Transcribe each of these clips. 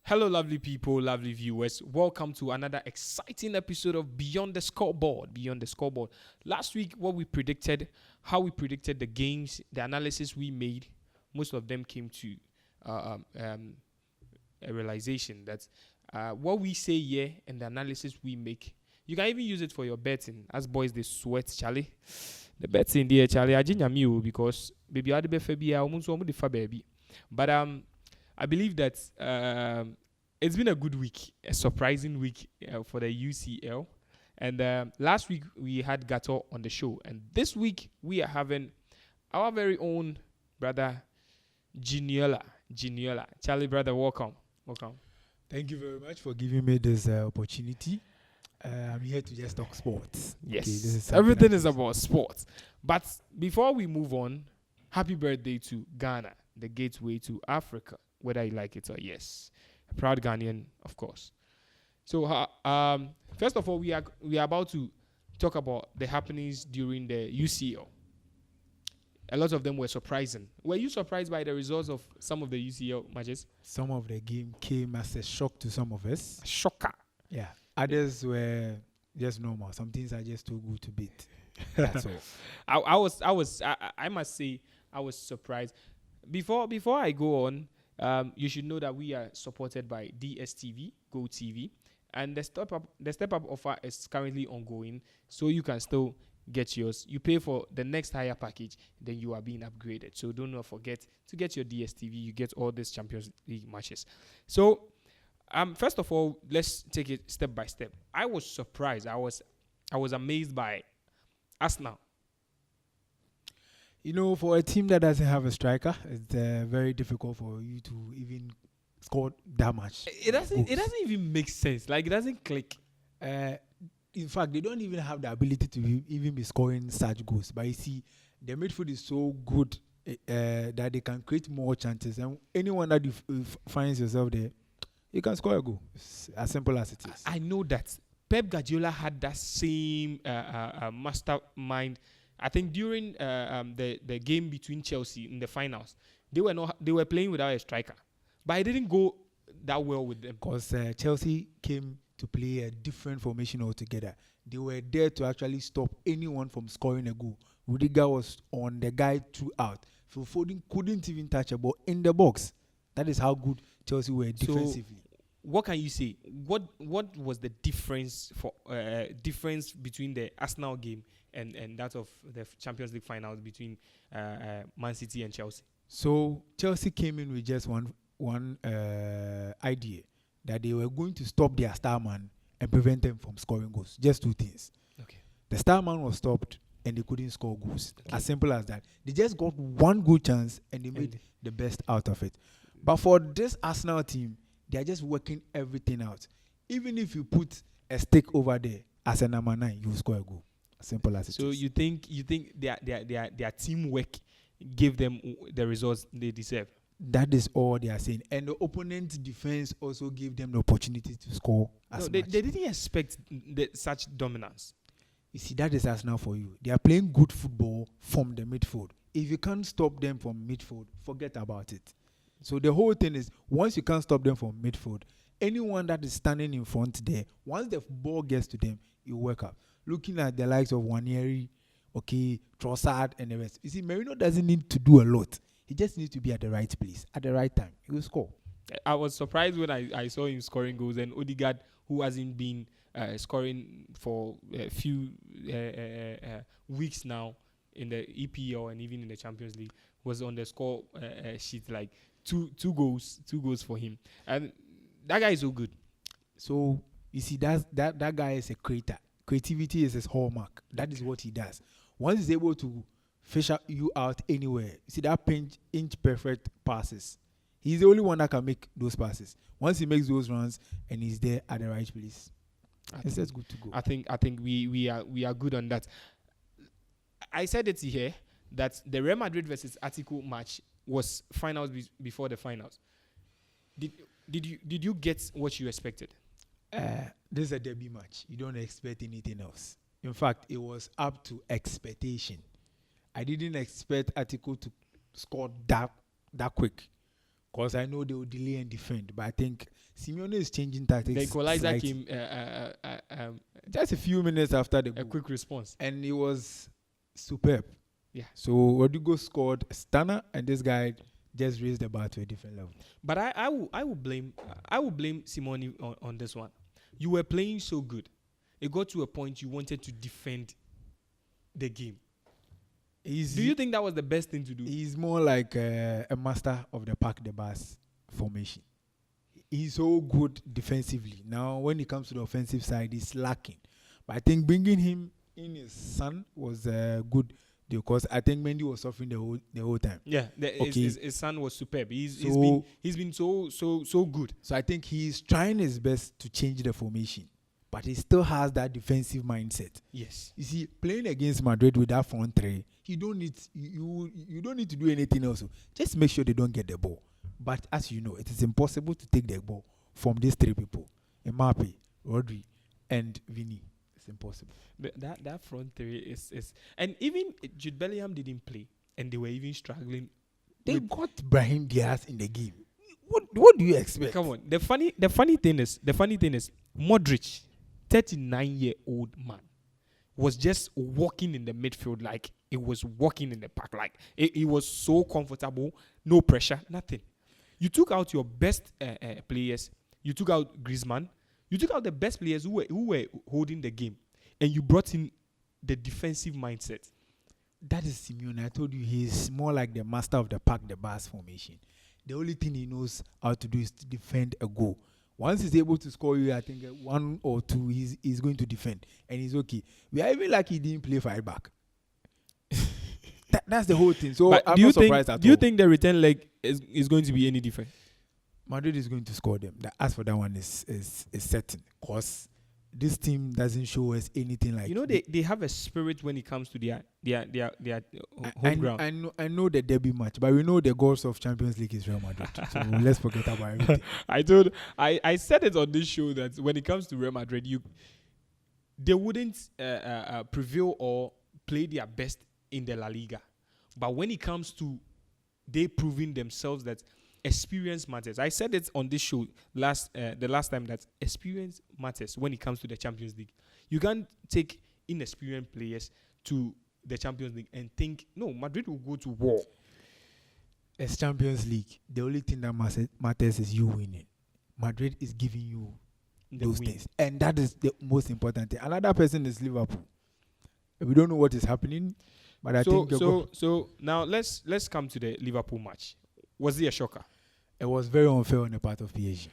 Hello, lovely people, lovely viewers. Welcome to another exciting episode of Beyond the Scoreboard. Beyond the Scoreboard. Last week, how we predicted the games, the analysis we made, most of them came to a realization that what we say here and the analysis we make, you can even use it for your betting. As boys, they sweat, Charlie. The betting there, Charlie, I didn't know because baby, I did baby. But I believe that it's been a good week, a surprising week for the UCL. And last week we had Gato on the show, and this week we are having our very own brother Giniola. Charlie, brother, welcome. Thank you very much for giving me this opportunity. I'm here to just talk sports. Yes, Okay, this is everything is about sports. But before we move on, happy birthday to Ghana, the gateway to Africa, whether you like it or yes. A proud Ghanaian, of course. So, first of all, we are about to talk about the happenings during the UCL. A lot of them were surprising. Were you surprised by the results of some of the UCL matches? Some of the game came as a shock to some of us. Shocker. Yeah. Others were just normal. Some things are just too good to beat. That's all. I must say, I was surprised. Before I go on, you should know that we are supported by DSTV, Go TV, and the step up offer is currently ongoing, so you can still get yours. You pay for the next higher package, then you are being upgraded. So do not forget to get your DSTV. You get all these Champions League matches. So, first of all, let's take it step by step. I was surprised. I was amazed by Arsenal. You know, for a team that doesn't have a striker, it's very difficult for you to even score that much. It doesn't even make sense. Like, it doesn't click. In fact, they don't even have the ability to even be scoring such goals. But you see, the midfield is so good that they can create more chances. And anyone that finds yourself there, you can score a goal. It's as simple as it is. I know that Pep Guardiola had that same mastermind. I think during the game between Chelsea in the finals, they were playing without a striker, but it didn't go that well with them. Because Chelsea came to play a different formation altogether. They were there to actually stop anyone from scoring a goal. Rudiger was on the guy throughout. Phil Foden couldn't even touch a ball in the box. That is how good Chelsea were defensively. So, what can you say? What was the difference between the Arsenal game and that of the Champions League finals between Man City and Chelsea? So Chelsea came in with just one idea, that they were going to stop their star man and prevent them from scoring goals. Just two things. Okay. The star man was stopped and they couldn't score goals. Okay. As simple as that. They just got one good chance and they made the best out of it. But for this Arsenal team, they are just working everything out. Even if you put a stick over there as a number 9, you will score a goal. As simple as it is. So you think their teamwork gave them the results they deserve? That is all they are saying. And the opponent's defense also gave them the opportunity to score as much. They didn't expect such dominance. You see, that is Arsenal for you. They are playing good football from the midfield. If you can't stop them from midfield, forget about it. So the whole thing is, once you can't stop them from midfield, anyone that is standing in front there, once the ball gets to them, you work up. Looking at the likes of Wanieri, Trossard, and the rest. You see, Merino doesn't need to do a lot. He just needs to be at the right place, at the right time. He will score. I was surprised when I saw him scoring goals, and Odegaard, who hasn't been scoring for a few weeks now in the EPL and even in the Champions League, was on the score sheet like two goals for him, and that guy is so good. So you see, that guy is a creator. Creativity is his hallmark. That is what he does. Once he's able to fish you out anywhere, you see that inch perfect passes. He's the only one that can make those passes. Once he makes those runs and he's there at the right place, it's just good to go. I think we are good on that. I said it here that the Real Madrid versus Atletico match was finals before the finals. Did you get what you expected? This is a derby match. You don't expect anything else. In fact, it was up to expectation. I didn't expect Atletico to score that quick. Because I know they will delay and defend, but I think Simeone is changing The tactics. equalizer slightly. came Just a few minutes after the a goal, quick response. and it was superb. Yeah. So Rodrigo scored a stunner, and this guy just raised the bar to a different level. But I will blame Simone on this one. You were playing so good. It got to a point you wanted to defend the game. Do you think that was the best thing to do? He's more like a master of the park the bus formation. He's so good defensively. Now, when it comes to the offensive side, he's lacking. But I think bringing him in his son was good because I think Mendy was suffering the whole time. Yeah, Okay. his son was superb. He's So- been so good. So I think he's trying his best to change the formation, but he still has that defensive mindset. Yes. You see, playing against Madrid with that front three, you don't need to do anything else. Just make sure they don't get the ball. But as you know, it is impossible to take the ball from these three people: Mbappe, Rodri, and Vini. It's impossible. That front three is and even Jude Bellingham didn't play, and they were even struggling. They got Brahim Diaz in the game. What do you expect? Come on. The funny thing is Modric, 39-year-old man, was just walking in the midfield like it was walking in the park. Like it was so comfortable, no pressure, nothing. You took out your best players. You took out Griezmann. You took out the best players who were holding the game, and you brought in the defensive mindset. That is Simeone. I told you he's more like the master of the park the bus formation. The only thing he knows how to do is to defend a goal. Once he's able to score you, I think 1 or 2, he's going to defend, and he's okay. We are even lucky he didn't play 5 back. That's the whole thing. So But I'm not surprised at all. do you think the return leg is going to be any different? Madrid is going to score them? As for that one, is certain, because this team doesn't show us anything like. You know, they have a spirit when it comes to their home ground. I know the derby match, but we know the goals of Champions League is Real Madrid. So let's forget about everything. I said it on this show that when it comes to Real Madrid, they wouldn't prevail or play their best in the La Liga, but when it comes to they proving themselves that experience matters. I said it on this show the last time that experience matters when it comes to the Champions League. You can't take inexperienced players to the Champions League and think, no, Madrid will go to war. As Champions League, the only thing that matters is you winning. Madrid is giving you those things, and that is the most important thing. Another person is Liverpool. We don't know what is happening, but I think so. Now let's come to the Liverpool match. Was it a shocker? It was very unfair on the part of PSG.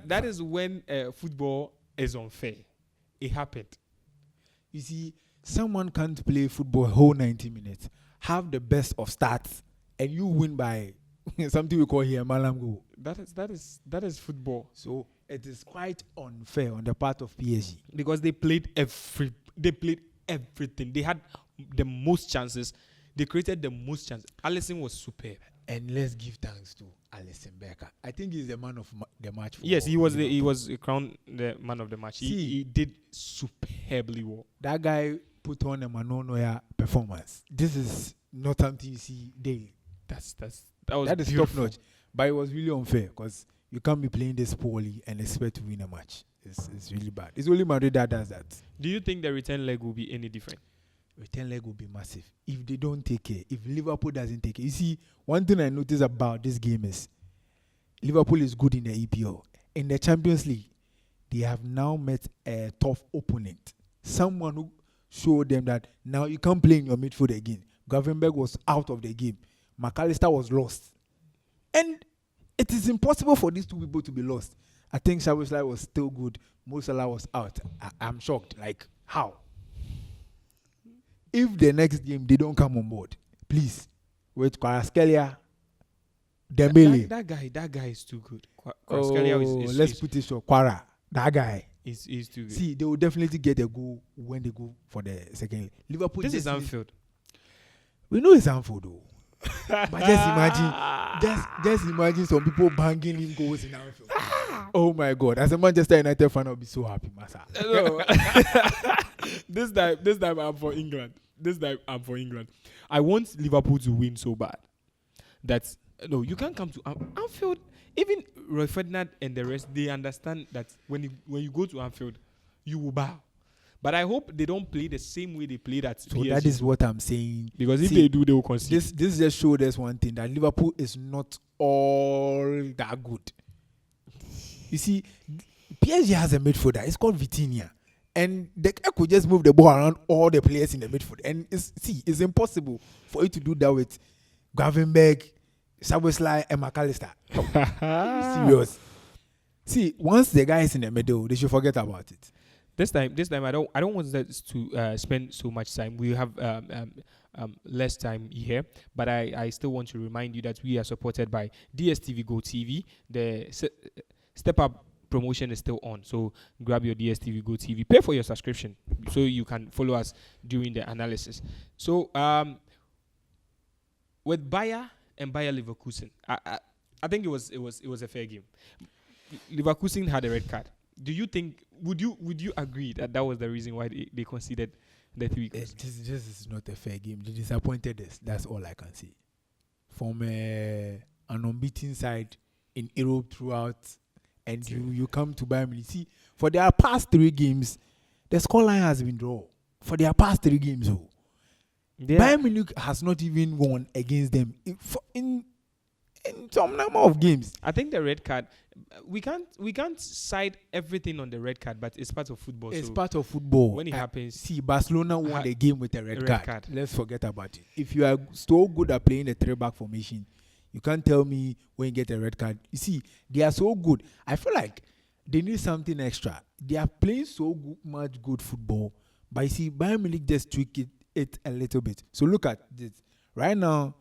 That is when football is unfair. It happened. You see, someone can't play football whole 90 minutes, have the best of stats, and you win by something we call here Malam goal. That is football. So it is quite unfair on the part of PSG because they played everything. They had the most chances. They created the most chances. Alisson was superb. And let's give thanks to Alisson Becker. I think he's the man of the match. Yes, he was crowned the man of the match. He did superbly well. That guy put on a Manonoya performance. This is not something you see daily. That is top notch. But it was really unfair because you can't be playing this poorly and expect to win a match. It's really bad. It's only Madrid that does that. Do you think the return leg will be any different? Return leg will be massive if they don't take care. If Liverpool doesn't take care. You see, one thing I notice about this game is Liverpool is good in the EPL. In the Champions League, they have now met a tough opponent. Someone who showed them that now you can't play in your midfield again. Gravenberch was out of the game. McAllister was lost. And it is impossible for these two people to be lost. I think Szoboszlai was still good. Mo Salah was out. I'm shocked. Like, how? If the next game they don't come on board, please, with Kvaratskhelia, Dembele. That guy is too good. Let's put it so. Quara, that guy is too good. See, they will definitely get a goal when they go for the second leg. Liverpool. This is Anfield. We know it's Anfield though. But just imagine some people banging in goals in Anfield. Oh my God! As a Manchester United fan, I'll be so happy, Masa. This time I'm for England. I want Liverpool to win so bad that No, you can't come to Anfield. Even Roy Ferdinand and the rest, they understand that when you go to Anfield, you will bow. But I hope they don't play the same way they played at So PSG. that is what I'm saying. Because if See, they do, they will concede. This just showed us one thing, that Liverpool is not all that good. You see, PSG has a midfielder. It's called Vitinha. And the guy could just move the ball around all the players in the midfield. And it's impossible for you to do that with Gravenberg, Szoboszlai, and McAllister. Serious. See, once the guy is in the middle, they should forget about it. This time, I don't want us to spend so much time. We have less time here, but I still want to remind you that we are supported by DSTV Go TV. The Step Up promotion is still on, so grab your DSTV Go TV, pay for your subscription, so you can follow us during the analysis. So with Bayer and Bayer Leverkusen, I think it was a fair game. Leverkusen had a red card. Do you think? Would you agree that was the reason why they conceded the 3 goals? This is not a fair game. They disappointed us. That's all I can say. From an unbeaten side in Europe throughout, and you come to Bayern Munich. See, for their past 3 games, the scoreline has been draw. For their past 3 games, Bayern Munich has not even won against them in some number of games. I think the red card, we can't cite everything on the red card, but it's part of football. It's part of football. When it happens, see, Barcelona won the game with a red card. Let's forget about it. If you are so good at playing the 3-back formation, you can't tell me when you get a red card. You see, they are so good. I feel like they need something extra. They are playing so much good football, but you see, Bayern Munich just tweak it a little bit. So look at this right now.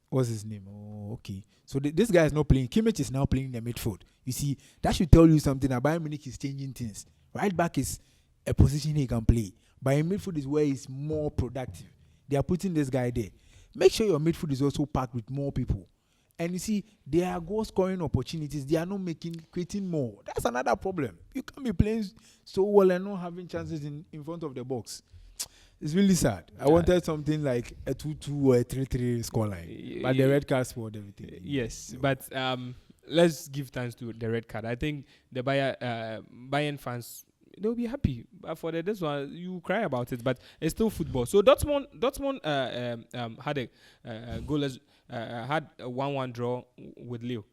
What's his name? Oh, okay. So this guy is not playing. Kimmich is now playing in the midfield. You see, that should tell you something. Bayern Munich is changing things. Right back is a position he can play. But in midfield is where he's more productive. They are putting this guy there. Make sure your midfield is also packed with more people. And you see, there are goal scoring opportunities. They are not creating more. That's another problem. You can't be playing so well and not having chances in front of the box. It's really sad. I wanted something like a 2-2 or a 3-3 scoreline. But the red card spoiled everything. Yes, but let's give thanks to the red card. I think the Bayern fans, they'll be happy. But for this one, you cry about it. But it's still football. So Dortmund had a goalless, had a 1-1 draw with Lille.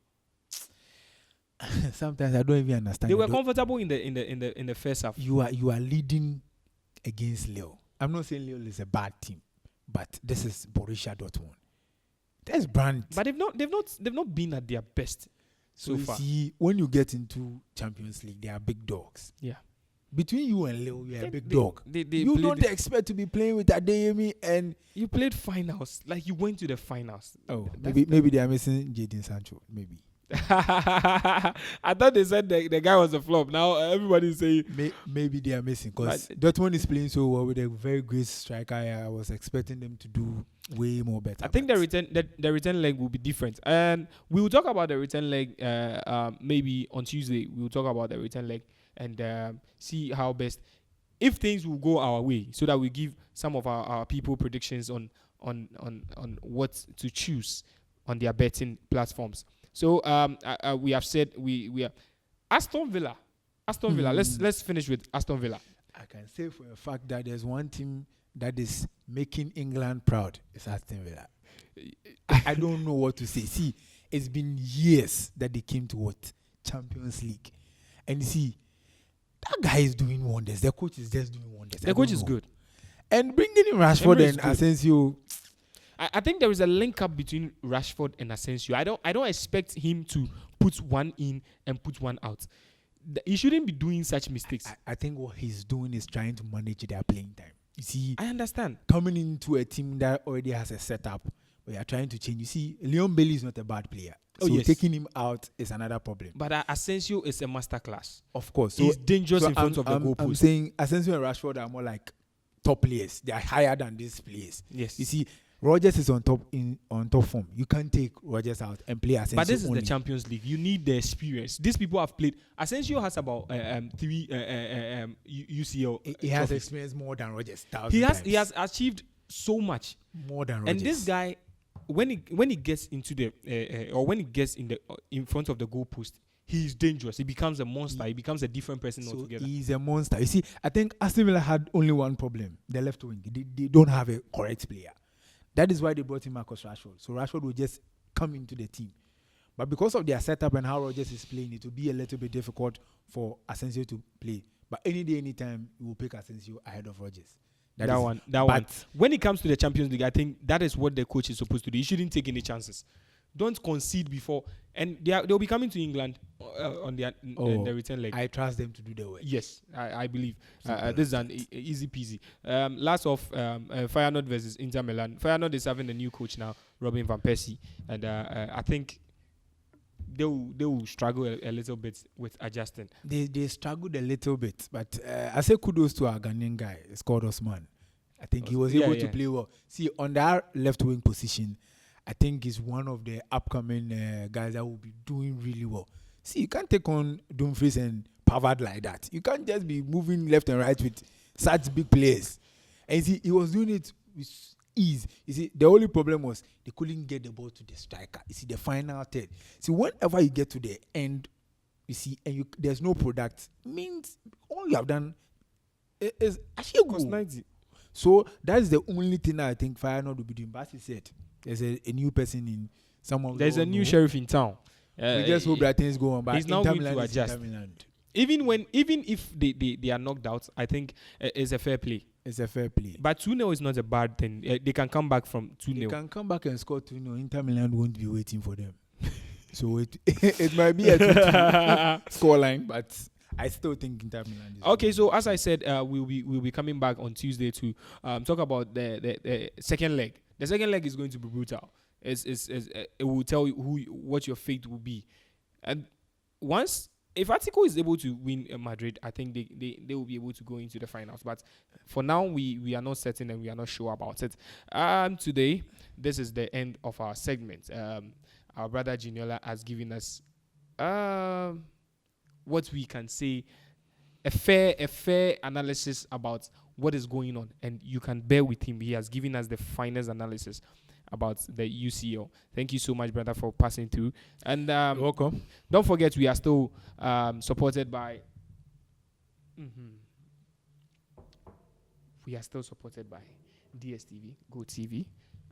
Sometimes I don't even understand. They were comfortable in the first half. You are leading against Lille. I'm not saying Lille is a bad team, but this is Borussia Dortmund. There's brand. But they've not been at their best so far. See, when you get into Champions League, they are big dogs. Yeah. Between you and Lille, you're a big dog. You don't expect to be playing with Adeyemi, and you played finals. Like you went to the finals. Oh, maybe they are missing Jadon Sancho. Maybe. I thought they said the guy was a flop. Now everybody's saying maybe they are missing because Dortmund is playing so well with a very great striker. I was expecting them to do way more better. I think the return leg will be different, and we will talk about the return leg maybe on Tuesday. We will talk about the return leg and see how best, if things will go our way, so that we give some of our people predictions on what to choose on their betting platforms. So we have said we are Aston Villa. Let's finish with Aston Villa. I can say for a fact that there's one team that is making England proud. It's Aston Villa. I don't know what to say. See, it's been years that they came to Champions League, and you see, that guy is doing wonders. The coach is just doing wonders. The coach is good, and bringing in Rashford and Asensio. I think there is a link up between Rashford and Asensio. I don't expect him to put one in and put one out. He shouldn't be doing such mistakes. I think what he's doing is trying to manage their playing time. You see, I understand. Coming into a team that already has a setup, but you're trying to change. You see, Leon Bailey is not a bad player. So taking him out is another problem. But Asensio is a masterclass. Of course. He's dangerous in front of the goalpost. I'm saying Asensio and Rashford are more like top players. They are higher than these players. Yes. You see, Rodgers is on top form. You can't take Rodgers out and play Asensio. But this is only. the Champions League. You need the experience. These people have played. Asensio has about 3 UCL. He has experience more than Rodgers. He has achieved so much more than Rodgers. And this guy when he gets into the or when he gets in front of the goalpost, he's dangerous. He becomes a monster. He becomes a different person So altogether. he's a monster. You see, I think Aston Villa had only one problem: the left wing. They don't have a correct player. That is why they brought in Marcus Rashford. So Rashford will just come into the team. But because of their setup and how Rodgers is playing, it will be a little bit difficult for Asensio to play. But any day, anytime, we will pick Asensio ahead of Rodgers. That one. When it comes to the Champions League, I think that is what the coach is supposed to do. He shouldn't take any chances. Don't concede before. And they'll be coming to England on the return leg. I trust them to do the work. Yes, I believe. This is an easy peasy. Last of Feyenoord versus Inter Milan. Feyenoord is having a new coach now, Robin van Persie. And I think they will struggle a little bit with adjusting. They struggled a little bit, but I say kudos to our Ghanaian guy. It's called Osman. I think he was able to play well. See, on that left wing position, I think he's one of the upcoming guys that will be doing really well. See, you can't take on Dumfries and Pavard like that. You can't just be moving left and right with such big players. And see, he was doing it with ease. You see, the only problem was they couldn't get the ball to the striker. You see, the final third. See, whenever you get to the end, you see, and there's no product, means all you have done is actually good. So that's the only thing I think Feyenoord will be doing. But as he said, there's a new person in someone. There's a new sheriff in town. We just hope that things go on. But he's now going to adjust. Even if they are knocked out, I think it's a fair play. It's a fair play. But 2-0 is not a bad thing. They can come back from 2-0. They can come back and score 2-0. Inter Milan won't be waiting for them. So it might be a 2-2 scoreline, but I still think Inter Milan is okay. So as I said, we'll be coming back on Tuesday to talk about the second leg. The second leg is going to be brutal. It will tell you what your fate will be, and if Atletico is able to win Madrid, I think they will be able to go into the finals. But for now, we are not certain and we are not sure about it. Today, this is the end of our segment. Our brother Giniola has given us what we can say a fair analysis about what is going on, and you can bear with him. He has given us the finest analysis about the UCL. Thank you so much, brother, for passing through. And You're welcome. Don't forget, we are still supported by. We are still supported by DSTV, Go TV.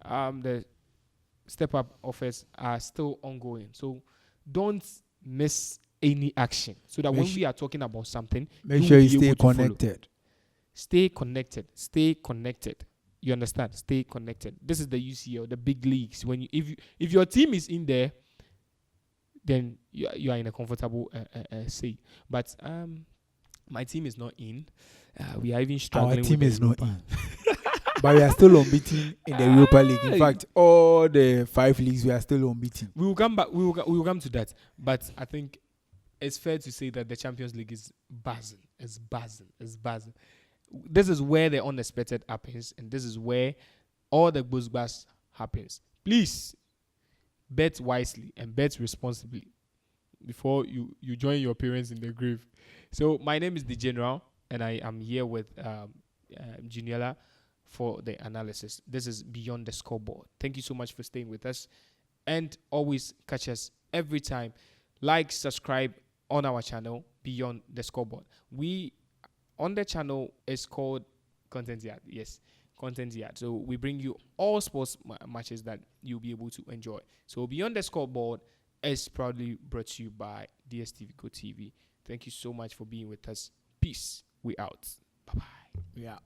The step up offers are still ongoing, so don't miss any action. So that when we are talking about something, make sure you stay connected. Stay connected. Stay connected. You understand? Stay connected. This is the UCL, the big leagues. When if your team is in there, then you are in a comfortable say. But my team is not in. We are even struggling. Our team with is not in. But we are still unbeaten in the Europa League. In fact, all the 5 leagues we are still unbeaten. We will come back. We will come to that. But I think it's fair to say that the Champions League is buzzing. It's buzzing. It's buzzing. This is where the unexpected happens, and this is where all the buzz happens. Please bet wisely and bet responsibly before you join your parents in the grave. So my name is the General, and I am here with Giniola for the analysis. This is Beyond the Scoreboard. Thank you so much for staying with us, and always catch us every time. Like, subscribe on our channel, Beyond the Scoreboard. On the channel is called Content Yard. Yes, Content Yard. So we bring you all sports matches that you'll be able to enjoy. So Beyond the Scoreboard is proudly brought to you by DSTV Go TV. Thank you so much for being with us. Peace. We out. Bye-bye. Yeah.